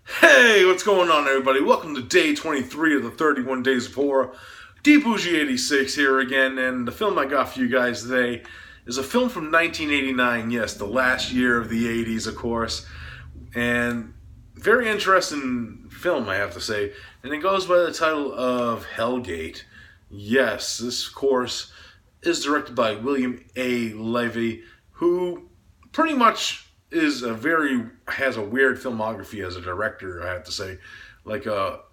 Hey, what's going on, everybody? Welcome to day 23 of the 31 Days of Horror. Bougie 86 here again, and the film I got for you guys today is a film from 1989. Yes, the last year of the 80s, of course. And very interesting film, I have to say. And it goes by the title of Hellgate. Yes, this, of course, is directed by William A. Levy, who pretty much has a weird filmography as a director, I have to say. Like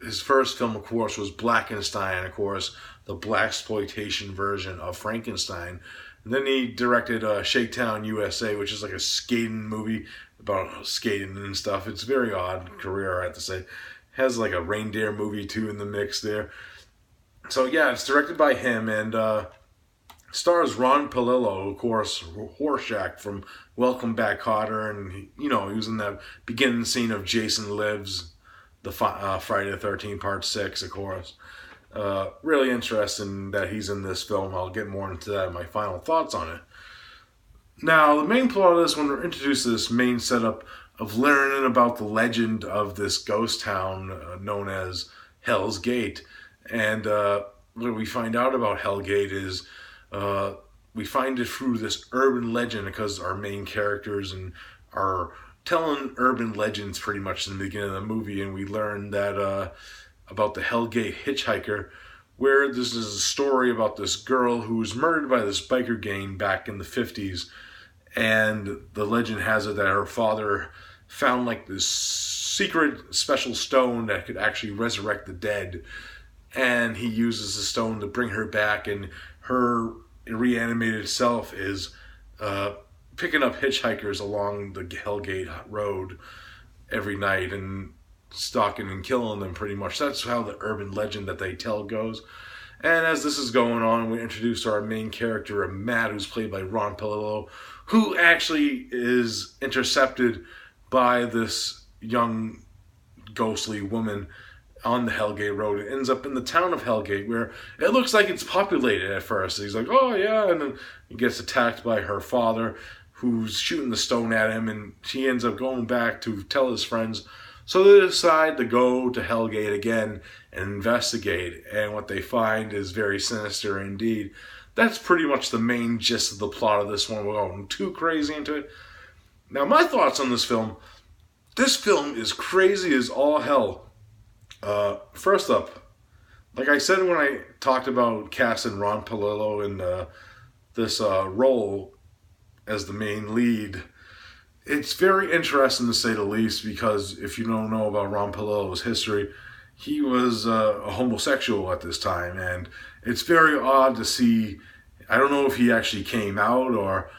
his first film, of course, was Blackenstein, of course, the blaxploitation version of Frankenstein. And then he directed Shakedown USA, which is like a skating movie about skating and stuff. It's a very odd career, I have to say. Has like a reindeer movie too in the mix there. So yeah, it's directed by him, and stars Ron Palillo, of course, Horshack from Welcome Back, Kotter, and he was in that beginning scene of Jason Lives, the Friday the 13th Part 6, of course. Really interesting that he's in this film. I'll get more into that in my final thoughts on it. Now, the main plot of this one, we're introduced to this main setup of learning about the legend of this ghost town known as Hell's Gate. And what we find out about Hellgate is we find it through this urban legend, because our main characters are telling urban legends pretty much in the beginning of the movie, and we learn that about the Hellgate hitchhiker, where this is a story about this girl who was murdered by this biker gang back in the 50s, and the legend has it that her father found like this secret special stone that could actually resurrect the dead, and he uses the stone to bring her back, and her reanimated self is picking up hitchhikers along the Hellgate Road every night and stalking and killing them pretty much. That's how the urban legend that they tell goes. And as this is going on, we introduce our main character, Matt, who's played by Ron Palillo, who actually is intercepted by this young ghostly woman on the Hellgate Road. It ends up in the town of Hellgate, where it looks like it's populated at first. He's like, oh yeah, and then he gets attacked by her father, who's shooting the stone at him, and she ends up going back to tell his friends. So they decide to go to Hellgate again and investigate, and what they find is very sinister indeed. That's pretty much the main gist of the plot of this one. We're going too crazy into it. Now, my thoughts on this film. This film is crazy as all hell. First up, like I said when I talked about casting Ron Palillo in this role as the main lead, it's very interesting to say the least, because if you don't know about Ron Palillo's history, he was a homosexual at this time, and it's very odd to see. I don't know if he actually came out or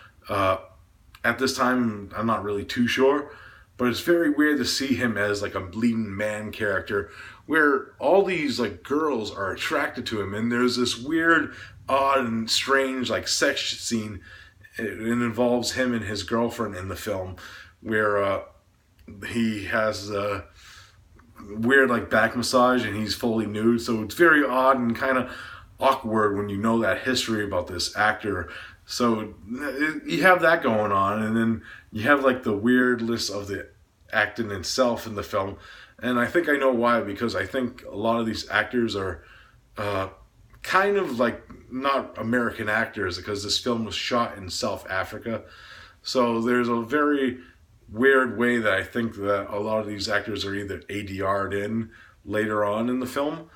at this time, I'm not really too sure. But it's very weird to see him as like a leading man character, where all these like girls are attracted to him, and there's this weird, odd, and strange like sex scene. It involves him and his girlfriend in the film, where he has a weird like back massage and he's fully nude. So it's very odd and kind of awkward when you know that history about this actor. So you have that going on, and then you have like the weirdness of the acting itself in the film. And I think I know why, because I think a lot of these actors are kind of like not American actors, because this film was shot in South Africa. So there's a very weird way that I think that a lot of these actors are either ADR'd in later on in the film,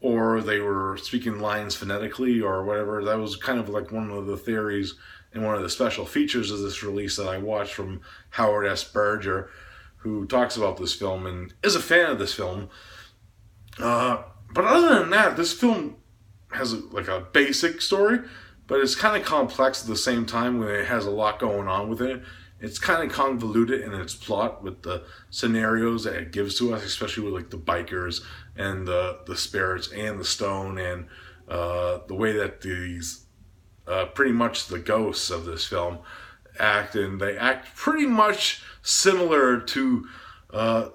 or they were speaking lines phonetically or whatever. That was kind of like one of the theories and one of the special features of this release that I watched from Howard S. Berger, who talks about this film and is a fan of this film. But other than that, this film has like a basic story, but it's kind of complex at the same time when it has a lot going on with it. It's kind of convoluted in its plot with the scenarios that it gives to us, especially with like the bikers and the spirits and the stone, and the way that these pretty much the ghosts of this film act, and they act pretty much similar to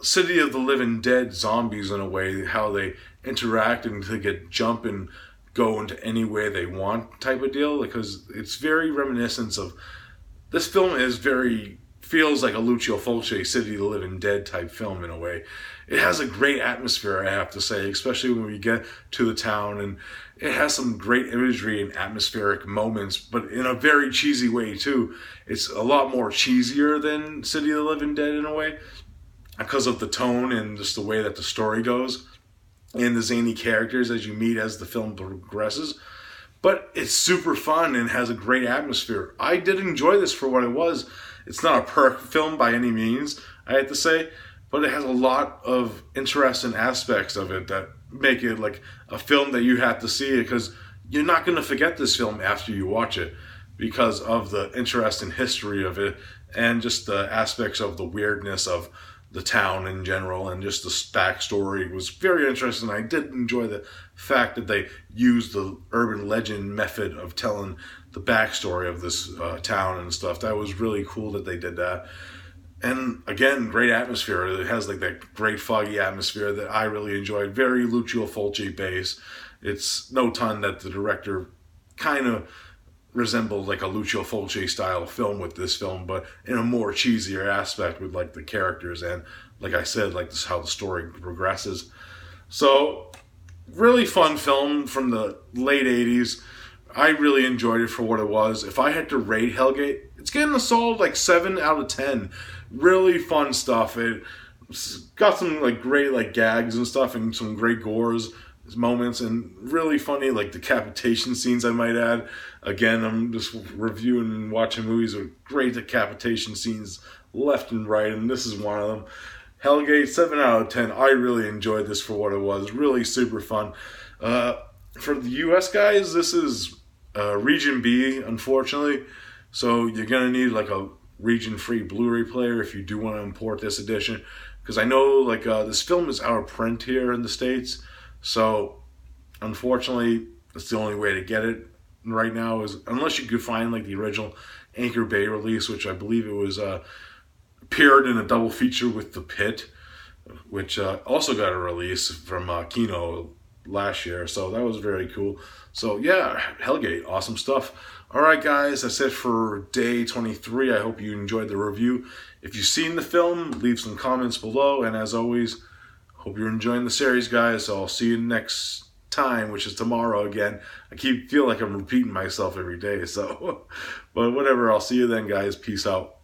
City of the Living Dead zombies in a way, how they interact and they get jump and go into anywhere they want type of deal, because it's very reminiscent of. This film is very feels like a Lucio Fulci City of the Living Dead type film in a way. It has a great atmosphere, I have to say, especially when we get to the town, and it has some great imagery and atmospheric moments, but in a very cheesy way too. It's a lot more cheesier than City of the Living Dead in a way, because of the tone and just the way that the story goes and the zany characters as you meet as the film progresses. But it's super fun and has a great atmosphere. I did enjoy this for what it was. It's not a perfect film by any means, I have to say, but it has a lot of interesting aspects of it that make it like a film that you have to see, because you're not going to forget this film after you watch it because of the interesting history of it and just the aspects of the weirdness of the town in general, and just the backstory was very interesting. I did enjoy the fact that they used the urban legend method of telling the backstory of this town and stuff. That was really cool that they did that. And again, great atmosphere. It has like that great foggy atmosphere that I really enjoyed. Very Lucio Fulci base. It's no ton that the director kind of resembled like a Lucio Fulci style film with this film, but in a more cheesier aspect with like the characters and, like I said, like this how the story progresses. So really fun film from the late 80s. I really enjoyed it for what it was. If I had to rate Hellgate, it's getting a solid like 7 out of 10. Really fun stuff. It's got some like great like gags and stuff and some great gores moments and really funny like decapitation scenes, I might add. Again, I'm just reviewing and watching movies with great decapitation scenes left and right, and this is one of them. Hellgate, 7 out of 10. I really enjoyed this for what it was. Really super fun. For the US guys, this is Region B, unfortunately. So you're going to need like a region-free Blu-ray player if you do want to import this edition. Because I know like this film is out of print here in the States. So unfortunately, that's the only way to get it right now, is unless you could find like the original Anchor Bay release, which I believe it was appeared in a double feature with The Pit, which also got a release from Kino last year. So that was very cool. So yeah, Hellgate, awesome stuff. All right, guys, that's it for day 23. I hope you enjoyed the review. If you've seen the film, leave some comments below. And as always, hope you're enjoying the series, guys. So I'll see you next time, which is tomorrow again. I feel like I'm repeating myself every day. So, but whatever. I'll see you then, guys. Peace out.